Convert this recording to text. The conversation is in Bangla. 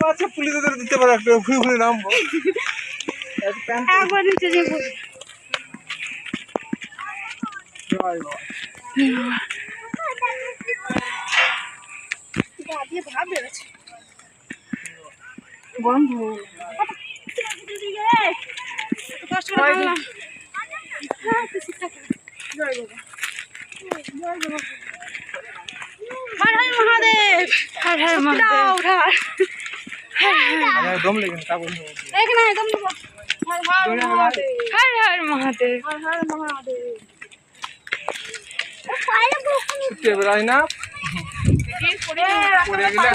আচ্ছা পুলিশদের দিতে পারে একটু ঘুরে ঘুরে নামবো একবার নিচে যাবো ভাব বেরোচ্ছে বন্ধ কষ্ট করে হর হর মহাদেব হর হর মহাদেব দম লেগে তা বন্ধু এখানে একদম দেবো হর হর মহাদেব হর হর মহাদেব হর হর মহাদেব ছুটে বেড়াই না পড়ে গেলে